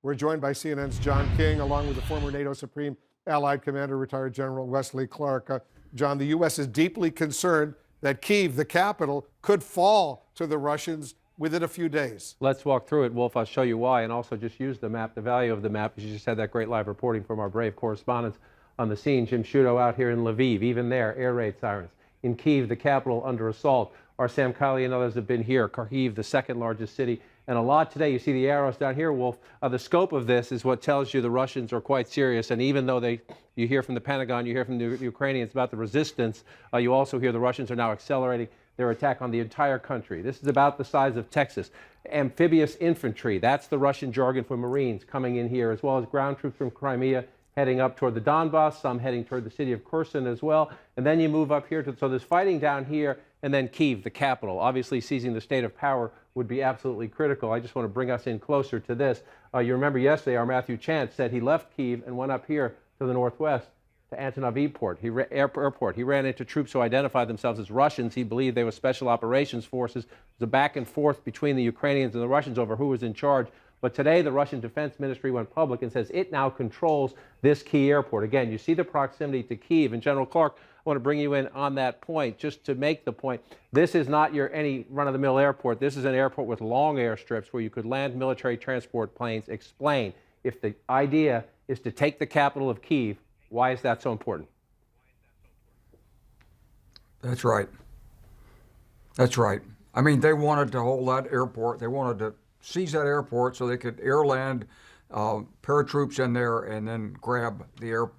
We're joined by CNN's John King, along with the former NATO Supreme Allied Commander, retired General Wesley Clark. John, the U.S. is deeply concerned that Kyiv, the capital, could fall to the Russians within a few days. Let's walk through it, Wolf. I'll show you why, and also just use the map, the value of the map, because you just had that great live reporting from our brave correspondents on the scene. Jim Shudo out here in Lviv, even there, air raid sirens. In Kyiv, the capital, under assault. Our Sam Kiley and others have been here. Kharkiv, the second largest city. And a lot today, you see the arrows down here, Wolf. The scope of this is what tells you the Russians are quite serious. And even though you hear from the Pentagon, you hear from the Ukrainians about the resistance, you also hear the Russians are now accelerating their attack on the entire country. This is about the size of Texas. Amphibious infantry, that's the Russian jargon for Marines coming in here, as well as ground troops from Crimea heading up toward the Donbass, some heading toward the city of Kherson as well. And then you move up here so there's fighting down here, and then Kyiv, the capital. Obviously, seizing the state of power would be absolutely critical. I just want to bring us in closer to this. You remember yesterday, our Matthew Chance said he left Kyiv and went up here to the northwest to Antonov Airport. He ran into troops who identified themselves as Russians. He believed they were special operations forces. There was a back and forth between the Ukrainians and the Russians over who was in charge. But today, the Russian Defense Ministry went public and says it now controls this key airport. Again, you see the proximity to Kyiv. And General Clark, I want to bring you in on that point, just to make the point. This is not any run-of-the-mill airport. This is an airport with long airstrips where you could land military transport planes. Explain, if the idea is to take the capital of Kyiv, why is that so important? That's right. That's right. I mean, they wanted to hold that airport. They wanted to seize that airport so they could airland paratroops in there and then grab the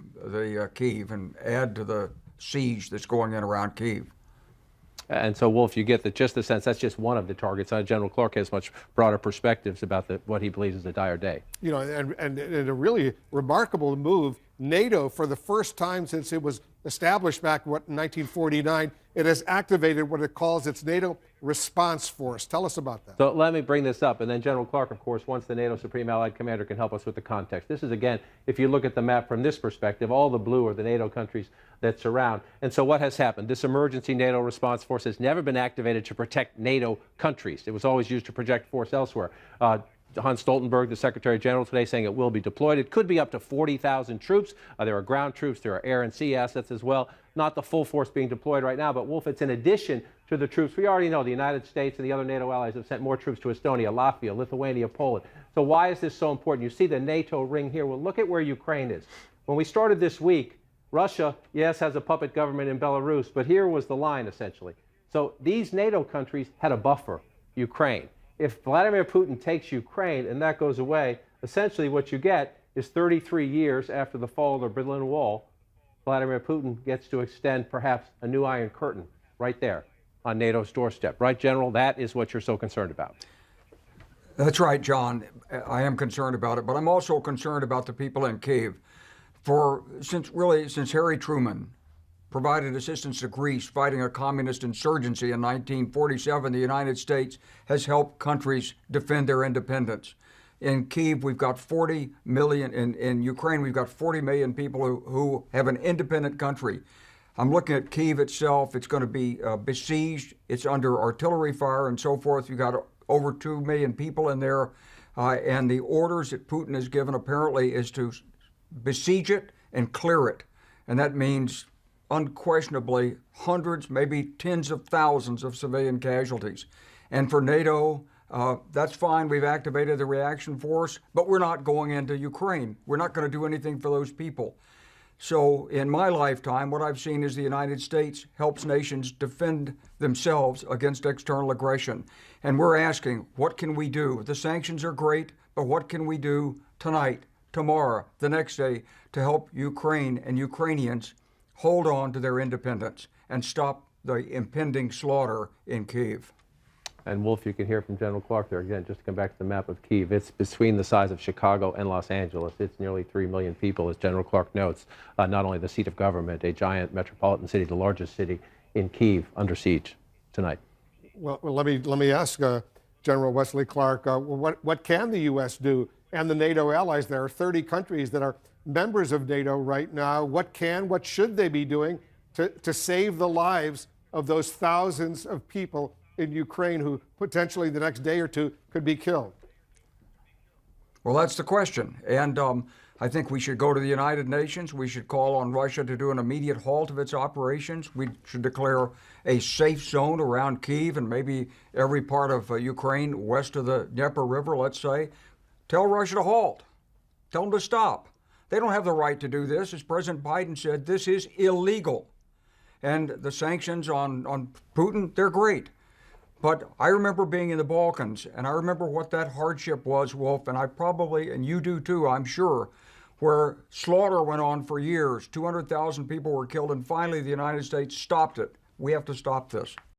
Kyiv and add to the siege that's going in around Kyiv. And so, Wolf, you get just the sense that's just one of the targets. General Clark has much broader perspectives about what he believes is a dire day. You know, and a really remarkable move. NATO, for the first time since it was established back, in 1949, it has activated what it calls its NATO response force. Tell us about that. So let me bring this up, and then General Clark, of course, once the NATO Supreme Allied Commander, can help us with the context. This is, again, if you look at the map from this perspective, all the blue are the NATO countries that surround. And so what has happened? This emergency NATO response force has never been activated to protect NATO countries. It was always used to project force elsewhere. Hans Stoltenberg, the Secretary General, today saying it will be deployed. It could be up to 40,000 troops. There are ground troops. There are air and sea assets as well. Not the full force being deployed right now, but Wolf, it's in addition to the troops. We already know the United States and the other NATO allies have sent more troops to Estonia, Latvia, Lithuania, Poland. So why is this so important? You see the NATO ring here. Well, look at where Ukraine is. When we started this week, Russia, yes, has a puppet government in Belarus, but here was the line, essentially. So these NATO countries had a buffer, Ukraine. If Vladimir Putin takes Ukraine and that goes away, essentially what you get is 33 years after the fall of the Berlin Wall, Vladimir Putin gets to extend perhaps a new Iron Curtain right there on NATO's doorstep. Right, General? That is what you're so concerned about. That's right, John. I am concerned about it, but I'm also concerned about the people in Kyiv. Since Harry Truman provided assistance to Greece fighting a communist insurgency in 1947, the United States has helped countries defend their independence. In Kyiv, we've got 40 million. In Ukraine, we've got 40 million people who have an independent country. I'm looking at Kyiv itself. It's going to be besieged. It's under artillery fire and so forth. You've got over 2 million people in there. And the orders that Putin has given apparently is to besiege it and clear it. And that means unquestionably hundreds, maybe tens of thousands of civilian casualties. And for NATO, that's fine. We've activated the reaction force, but we're not going into Ukraine. We're not going to do anything for those people. So in my lifetime, what I've seen is the United States helps nations defend themselves against external aggression. And we're asking, what can we do? The sanctions are great, but what can we do tonight, tomorrow, the next day to help Ukraine and Ukrainians hold on to their independence and stop the impending slaughter in Kyiv? And Wolf, you can hear from General Clark there again, just to come back to the map of Kyiv. It's between the size of Chicago and Los Angeles. It's nearly 3 million people, as General Clark notes. Not only the seat of government, a giant metropolitan city, the largest city in Kyiv, under siege tonight. Well, let me ask General Wesley Clark, what can the U.S. do and the NATO allies? There are 30 countries that are members of NATO right now. What should they be doing to save the lives of those thousands of people in Ukraine who potentially the next day or two could be killed? Well, that's the question. And I think we should go to the United Nations. We should call on Russia to do an immediate halt of its operations. We should declare a safe zone around Kyiv and maybe every part of Ukraine west of the Dnieper River, let's say. Tell Russia to halt. Tell them to stop. They don't have the right to do this. As President Biden said, this is illegal. And the sanctions on Putin, they're great. But I remember being in the Balkans, and I remember what that hardship was, Wolf, and I probably, and you do too, I'm sure, where slaughter went on for years. 200,000 people were killed, and finally the United States stopped it. We have to stop this.